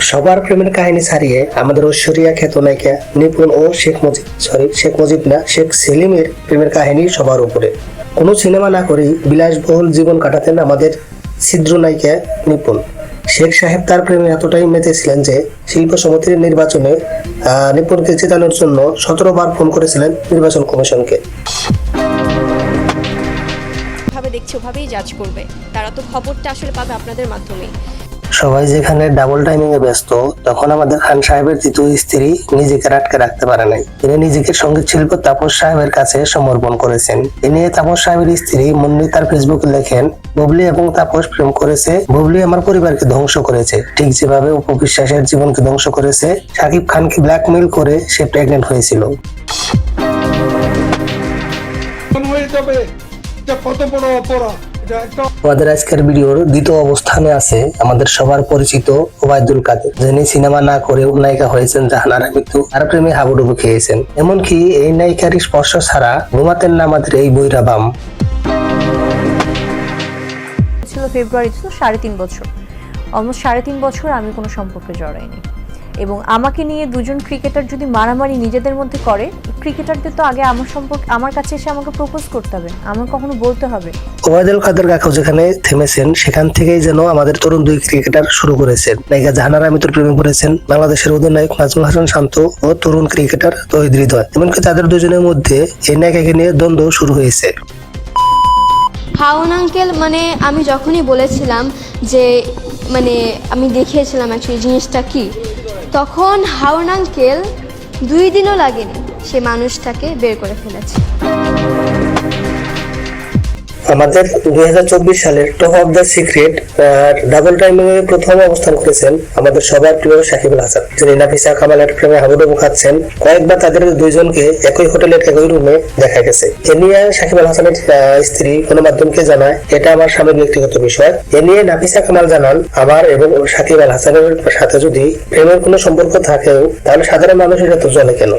সবার প্রেমের কাহিনী ছাড়িয়ে আমাদের ঐশ্বরিয়া খ্যাত নায়িকা নিপুণ ও শেখ সেলিমের প্রেমের কাহিনী সবার উপরে। কোনো সিনেমা না করেই বিলাসবহুল জীবন কাটাতেন আমাদের ছিদ্র নায়িকা নিপুণ। শেখ সাহেব তার প্রেমে এতটাই মেতেছিলেন যে শিল্প সমিতির নির্বাচনে নিপুণকে জেতানোর জন্য 17 বার ফোন করেছিলেন নির্বাচন কমিশনকে। দেখছে ওভাবেই জাজ করবে, তারা তো খবরটা আসলে পাবে আপনাদের মাধ্যমেই। সবাই যেখানে ডাবল টাইমিং এ ব্যস্ত, তখন আমাদের খান সাহেবের তৃতীয় স্ত্রী নিজেকে আটকে রাখতে পারে নাই। তিনি নিজেকে সঙ্গীত শিল্পী তাপস সাহেবের কাছে সমর্পণ করেছেন। এ নিয়ে তাপস সাহেবের স্ত্রী মুন্নি তার ফেসবুকে লেখেন, বুবলি এবং তাপস প্রেম করেছে, বুবলি আমার পরিবারকে ধ্বংস করেছে, ঠিক যেভাবে উপবিশ্বাসের জীবনকে ধ্বংস করেছে। শাকিব খানকে ব্ল্যাকমেইল করে সে প্রেগনেন্ট হয়েছিল। আমাদের আজকের ভিডিওর দ্বিতীয় অবস্থানে আছে আমাদের সবার পরিচিত ওবায়দুল কাদের, যিনি সিনেমা না করে নায়িকা হয়েছেন জাহানারা মৃত্যু। আর প্রেমে হাবুডুবু খেয়েছেন। এমনকি এই নায়িকার স্পর্শ ছাড়া ঘুমাতেন না আমাদের এই বইরা বাম। ছিল ফেব্রুয়ারি, ছিল 3.5 বছর, অলমোস্ট 3.5 বছর আমি কোনো সম্পর্কে জড়াইনি। এবং আমাকে নিয়ে দুজন ক্রিকেটার যদি মারামারি নিজেদের মধ্যে করে, ক্রিকেটারদের তো আগে আমার কাছে এসে আমাকে প্রপোজ করতে হবে, আমার কখনো বলতে হবে। ওবায়দুল কাদের কাকু যেখানে থেমেছেন, সেখান থেকেই যেন আমাদের তরুণ দুই ক্রিকেটার শুরু করেছেন। নায়িকা জাহানারা মৃত্যুর প্রেমে পড়েছেন বাংলাদেশের অধিনায়ক নাজমুল হাসান শান্ত ও তরুণ ক্রিকেটার তৌহিদ হৃদয়। এমনকি তাদের দুজনের মধ্যে এই নায়িকাকে নিয়ে দ্বন্দ্ব শুরু হয়েছে। হাওন আঙ্কেল আমি যখনই বলেছিলাম যে আমি দেখিয়েছিলাম অ্যাকচুয়ালি জিনিসটা কি, তখন হাওন আঙ্কেল 2 দিনও লাগেনি সে মানুষটাকে বের করে ফেলেছে। আমাদের 2024 সালের top of the secret double timing এ প্রথম অবস্থান করেছেন আমাদের সবার প্রিয় সাকিব আল হাসান, যিনি নাফিসা কামালের প্রেমে হাবুডুবু খাচ্ছেন। কয়েকবার তাদের দুইজনকে একই হোটেলের একই রুমে দেখা গেছে। এ নিয়ে সাকিব আল হাসানের স্ত্রী গণমাধ্যমকে জানায়, এটা আমার স্বামীর ব্যক্তিগত বিষয়। এ নিয়ে নাফিসা কামাল জানান, আমার এবং সাকিব আল হাসানের সাথে যদি প্রেমের কোনো সম্পর্ক থাকেও, তাহলে সাধারণ মানুষ এটা তো জলে কেন।